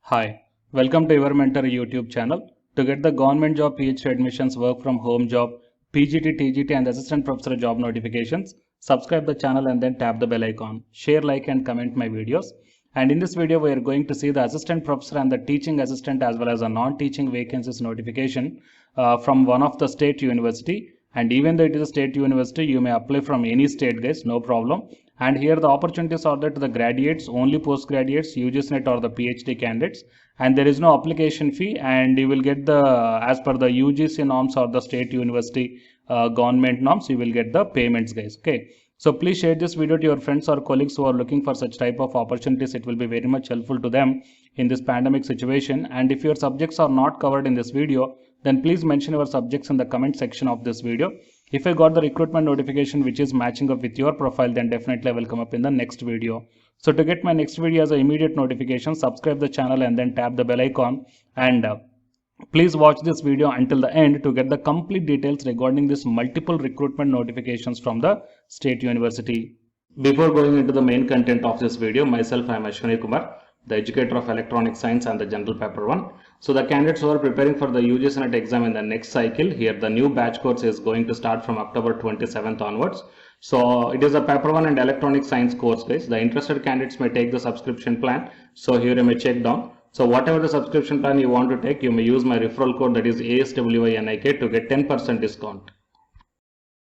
Hi, welcome to Your Mentor YouTube channel. To get the government job PhD admissions, work from home job, PGT, TGT and assistant professor job notifications, subscribe the channel and then tap the bell icon. Share, like and comment my videos. And in this video, we are going to see the assistant professor and the teaching assistant as well as a non-teaching vacancies notification from one of the state university. And even though it is a state university, you may apply from any state, guys, no problem. And here the opportunities are that the graduates, only postgraduates, UGC NET or the PhD candidates, and there is no application fee, and you will get the, as per the UGC norms or the state university government norms, you will get the payments, guys. Okay, so please share this video to your friends or colleagues who are looking for such type of opportunities. It will be very much helpful to them in this pandemic situation. And if your subjects are not covered in this video, then please mention your subjects in the comment section of this video. If I got the recruitment notification which is matching up with your profile, then definitely I will come up in the next video. So to get my next video as an immediate notification, subscribe the channel and then tap the bell icon, and please watch this video until the end to get the complete details regarding this multiple recruitment notifications from the state university. Before going into the main content of this video, myself I am Ashwani Kumar, the educator of electronic science and the general paper 1. So the candidates who are preparing for the UGC NET exam in the next cycle, here the new batch course is going to start from October 27th onwards. So it is a paper 1 and electronic science course, guys. The interested candidates may take the subscription plan. So here you may check down. So whatever the subscription plan you want to take, you may use my referral code, that is ASWINIK, to get 10% discount.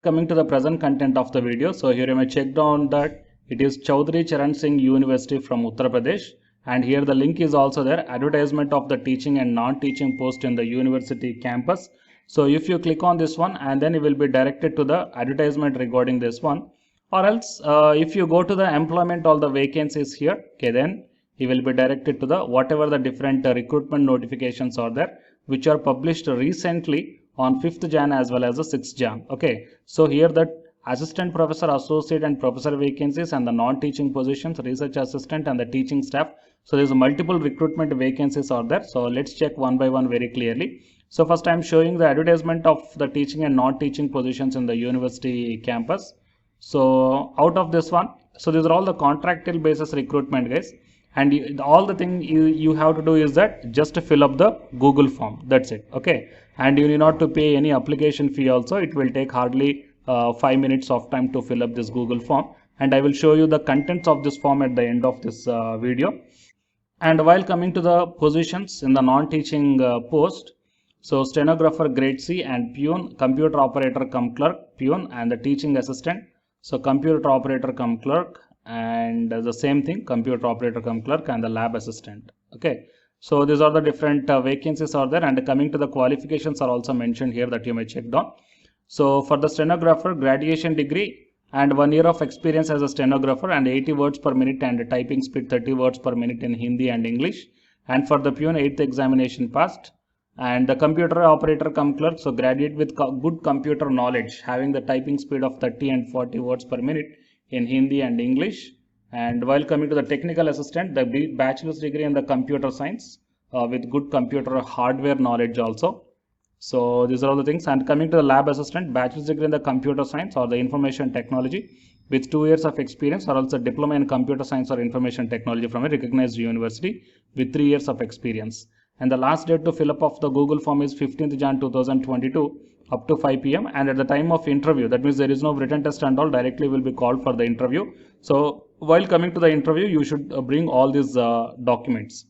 Coming to the present content of the video, so here you may check down that it is Chaudhary Charan Singh University from Uttar Pradesh. And here the link is also there, advertisement of the teaching and non-teaching post in the university campus. So if you click on this one, and then you will be directed to the advertisement regarding this one. Or else if you go to the employment, all the vacancies here, okay, then you will be directed to the whatever the different recruitment notifications are there, which are published recently on 5th Jan as well as the 6th Jan. Okay, so here that assistant professor, associate and professor vacancies and the non-teaching positions, research assistant and the teaching staff. So there's multiple recruitment vacancies are there. So let's check one by one very clearly. So first I'm showing the advertisement of the teaching and non-teaching positions in the university campus. So out of this one, so these are all the contractual basis recruitment, guys. And all the thing you have to do is that just to fill up the Google form. That's it. Okay. And you need not to pay any application fee also. It will take hardly 5 minutes of time to fill up this Google form. And I will show you the contents of this form at the end of this video. And while coming to the positions in the non-teaching post, so stenographer grade C and peon, computer operator cum clerk, peon, and the teaching assistant. So computer operator cum clerk, and the same thing, computer operator cum clerk, and the lab assistant. Okay, so these are the different vacancies are there, and coming to the qualifications are also mentioned here that you may check down. So for the stenographer, graduation degree and 1 year of experience as a stenographer and 80 words per minute and typing speed 30 words per minute in Hindi and English. And for the peon, 8th examination passed. And the computer operator cum clerk, so graduate with good computer knowledge, having the typing speed of 30 and 40 words per minute in Hindi and English. And while coming to the technical assistant, the bachelor's degree in the computer science with good computer hardware knowledge also. So these are all the things. And coming to the lab assistant, bachelor's degree in the computer science or the information technology with 2 years of experience, or also diploma in computer science or information technology from a recognized university with 3 years of experience. And the last date to fill up of the Google form is 15th Jan 2022 up to 5 p.m. And at the time of interview, that means there is no written test and all, directly will be called for the interview. So while coming to the interview, you should bring all these documents.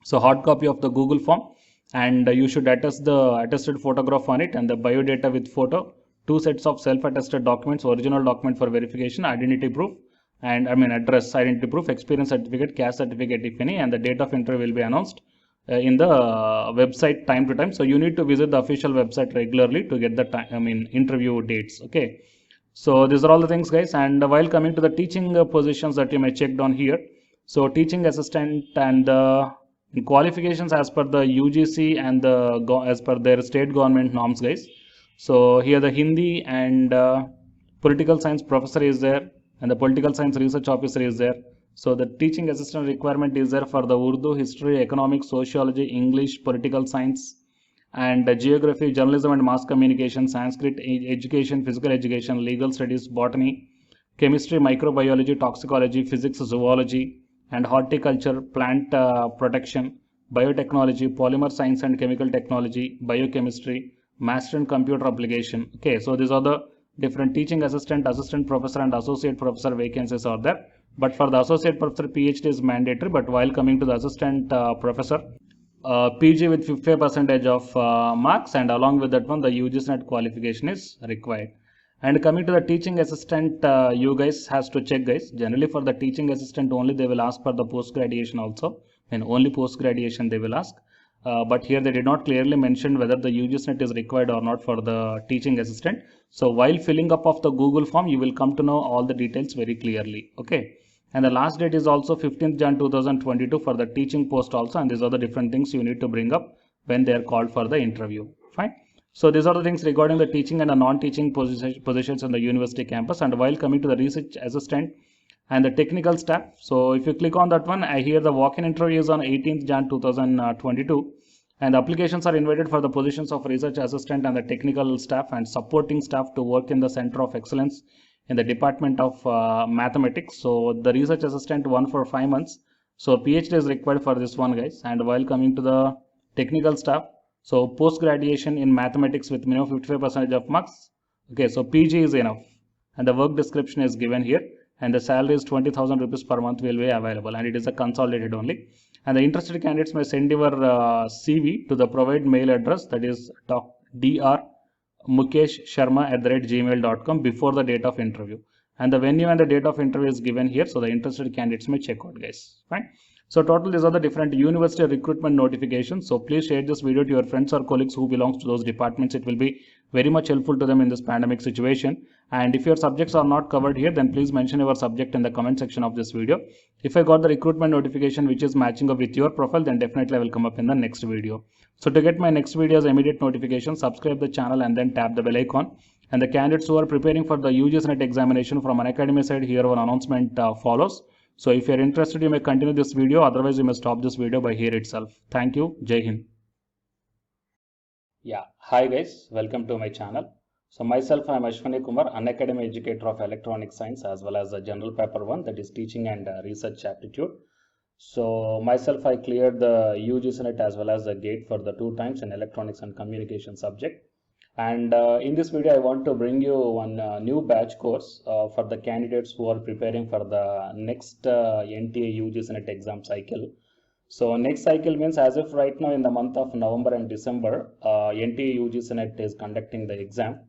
So hard copy of the Google form, and you should attest the attested photograph on it and the biodata with photo, 2 sets of self-attested documents, original document for verification, identity proof, and address, identity proof, experience certificate, caste certificate if any, and the date of interview will be announced in the website time to time. So you need to visit the official website regularly to get the time, interview dates. Okay, so these are all the things, guys. And while coming to the teaching positions that you may check down here, so teaching assistant and qualifications as per the UGC and as per their state government norms, guys. So here the Hindi and political science professor is there, and the political science research officer is there. So the teaching assistant requirement is there for the Urdu, history, economics, sociology, English, political science, and geography, journalism and mass communication, Sanskrit, education, physical education, legal studies, botany, chemistry, microbiology, toxicology, physics, zoology, and horticulture, plant protection, biotechnology, polymer science and chemical technology, biochemistry, master in computer application. Okay, so these are the different teaching assistant, assistant professor and associate professor vacancies are there. But for the associate professor, PhD is mandatory. But while coming to the assistant professor, PG with 50% of marks, and along with that one, the UGC NET qualification is required. And coming to the teaching assistant, you guys has to check, guys. Generally for the teaching assistant only, they will ask for the post graduation also, and only post graduation they will ask. But here they did not clearly mention whether the UGC NET is required or not for the teaching assistant. So while filling up of the Google form, you will come to know all the details very clearly. Okay. And the last date is also 15th Jan 2022 for the teaching post also. And these are the different things you need to bring up when they are called for the interview. Fine. So these are the things regarding the teaching and the non-teaching positions on the university campus. And while coming to the research assistant and the technical staff, so if you click on that one, I hear the walk-in interview is on 18th Jan 2022. And the applications are invited for the positions of research assistant and the technical staff and supporting staff to work in the Center of Excellence in the Department of Mathematics. So the research assistant one for 5 months. So PhD is required for this one, guys. And while coming to the technical staff, so post graduation in mathematics with minimum 55% of marks. Okay, so PG is enough. And the work description is given here. And the salary is 20,000 rupees per month will be available, and it is a consolidated only. And the interested candidates may send your CV to the provided mail address, that is drmukeshsharma@gmail.com before the date of interview. And the venue and the date of interview is given here, so the interested candidates may check out, guys. Fine. So total, these are the different university recruitment notifications. So please share this video to your friends or colleagues who belongs to those departments. It will be very much helpful to them in this pandemic situation. And if your subjects are not covered here, then please mention your subject in the comment section of this video. If I got the recruitment notification which is matching up with your profile, then definitely I will come up in the next video. So to get my next video's immediate notification, subscribe the channel and then tap the bell icon. And the candidates who are preparing for the UGC NET examination from Unacademy side, here one announcement follows. So if you are interested, you may continue this video. Otherwise, you may stop this video by here itself. Thank you. Jai Hind. Yeah. Hi guys. Welcome to my channel. So myself, I am Ashwani Kumar, Unacademy educator of electronic science as well as the general paper 1, that is teaching and research aptitude. So myself, I cleared the UGC NET as well as the GATE for the 2 times in electronics and communication subject. And in this video, I want to bring you one new batch course for the candidates who are preparing for the next NTA UGC NET exam cycle. So next cycle means as if right now in the month of November and December, NTA UGC NET is conducting the exam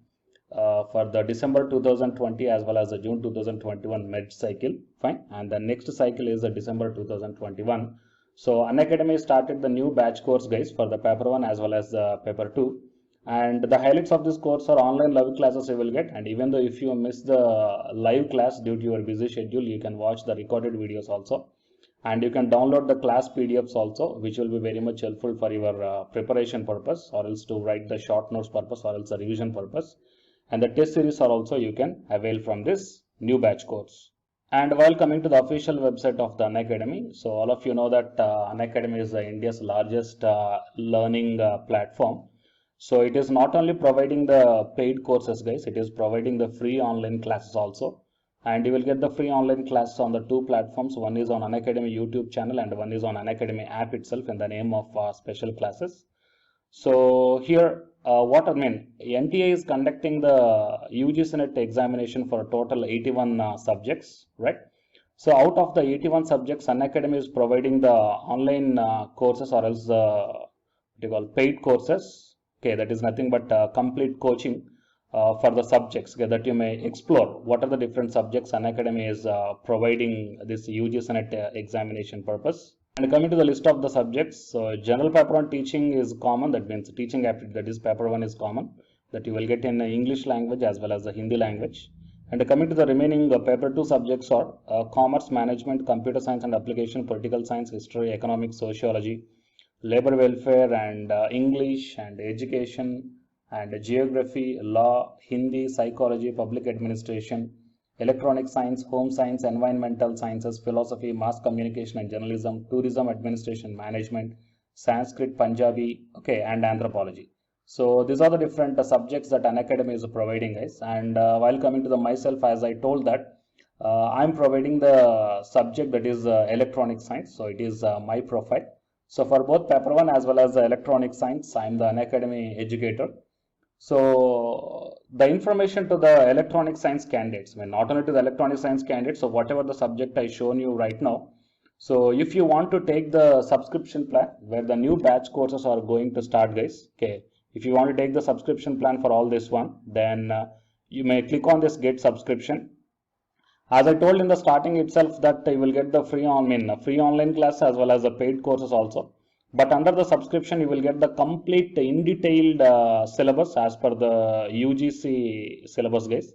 for the December 2020 as well as the June 2021 med cycle. Fine. And the next cycle is the December 2021. So Unacademy started the new batch course, guys, for the paper 1 as well as the paper 2. And the highlights of this course are online live classes you will get. And even though if you miss the live class due to your busy schedule, you can watch the recorded videos also. And you can download the class PDFs also, which will be very much helpful for your preparation purpose, or else to write the short notes purpose, or else the revision purpose. And the test series are also you can avail from this new batch course. And while coming to the official website of the Unacademy, so all of you know that Unacademy is India's largest learning platform. So it is not only providing the paid courses, guys, it is providing the free online classes also. And you will get the free online classes on the 2 platforms. One is on Unacademy YouTube channel and one is on Unacademy app itself in the name of special classes. So here, what I mean, NTA is conducting the UGC NET examination for a total 81 subjects, right? So out of the 81 subjects, Unacademy is providing the online courses, or else what you call paid courses. Okay, that is nothing but complete coaching for the subjects, okay, that you may explore what are the different subjects Unacademy is providing this UGC NET examination purpose. And coming to the list of the subjects, so general paper 1 teaching is common, that means teaching aptitude, that is paper 1 is common, that you will get in English language as well as the Hindi language. And coming to the remaining paper 2 subjects are commerce, management, computer science and application, political science, history, economics, sociology, labor welfare, and English and education and geography, law, Hindi, psychology, public administration, electronic science, home science, environmental sciences, philosophy, mass communication and journalism, tourism, administration, management, Sanskrit, Punjabi, okay, and anthropology. So these are the different subjects that Unacademy is providing, guys. And while coming to the myself, as I told that I'm providing the subject that is electronic science. So it is my profile. So for both paper 1 as well as the electronic science, I'm the Unacademy educator. So the information to the electronic science candidates, I mean, not only to the electronic science candidates, so whatever the subject I shown you right now. So if you want to take the subscription plan where the new batch courses are going to start, guys, okay, if you want to take the subscription plan for all this one, then you may click on this get subscription. As I told in the starting itself that you will get the free online class as well as the paid courses also. But under the subscription, you will get the complete in detailed syllabus as per the UGC syllabus, guys.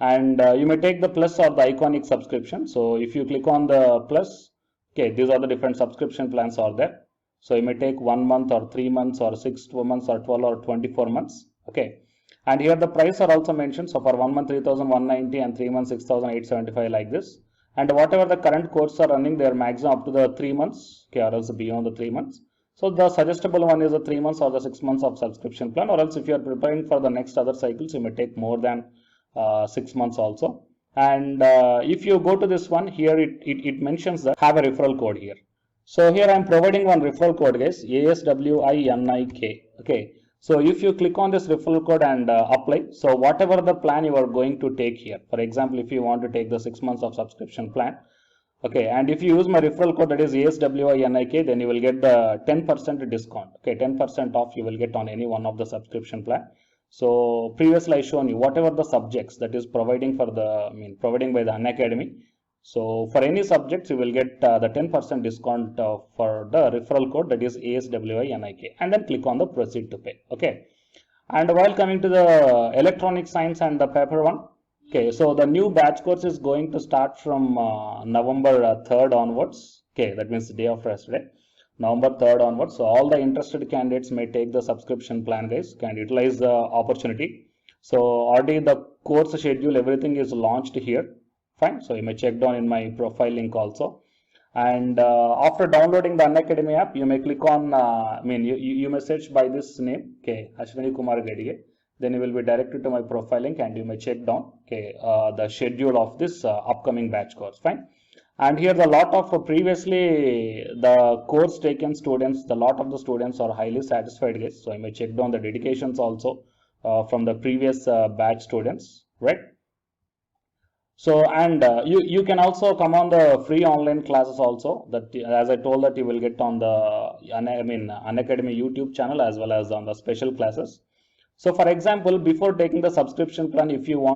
And you may take the plus or the iconic subscription. So if you click on the plus, okay, these are the different subscription plans are there. So you may take 1 month or 3 months or 6 months or 12 or 24 months. Okay. And here the price are also mentioned. So for 1 month 3,190 and 3 months 6,875 like this. And whatever the current courses are running, they are maximum up to the 3 months, okay, or else beyond the 3 months. So the suggestible one is the 3 months or the 6 months of subscription plan, or else if you are preparing for the next other cycles, you may take more than 6 months also. And if you go to this one here, it mentions that have a referral code here. So here I am providing one referral code, guys, ASWINIK. Okay. So if you click on this referral code and apply, so whatever the plan you are going to take here, for example, if you want to take the 6 months of subscription plan, okay, and if you use my referral code that is ASWINIK, then you will get the 10% discount. Okay, 10% off you will get on any one of the subscription plan. So previously I shown you whatever the subjects that is providing for the providing by the Unacademy. So for any subjects you will get the 10% discount for the referral code that is ASWINIK, and then click on the proceed to pay. Okay, and while coming to the electronic science and the paper 1. Okay, so the new batch course is going to start from November 3rd onwards. Okay, that means the day after yesterday, November 3rd onwards. So all the interested candidates may take the subscription plan, guys, can utilize the opportunity. So already the course schedule, everything is launched here. Fine. So you may check down in my profile link also. And after downloading the Unacademy app, you may click on, you may search by this name, okay, Ashwini Kumar Gadige. Then you will be directed to my profile link and you may check down, okay, the schedule of this upcoming batch course. Fine. And here the lot of previously the course taken students, the lot of the students are highly satisfied, guys. So you may check down the dedications also from the previous batch students, right? So and you can also come on the free online classes also, that as I told that you will get on the Unacademy YouTube channel as well as on the special classes. So for example, before taking the subscription plan, if you want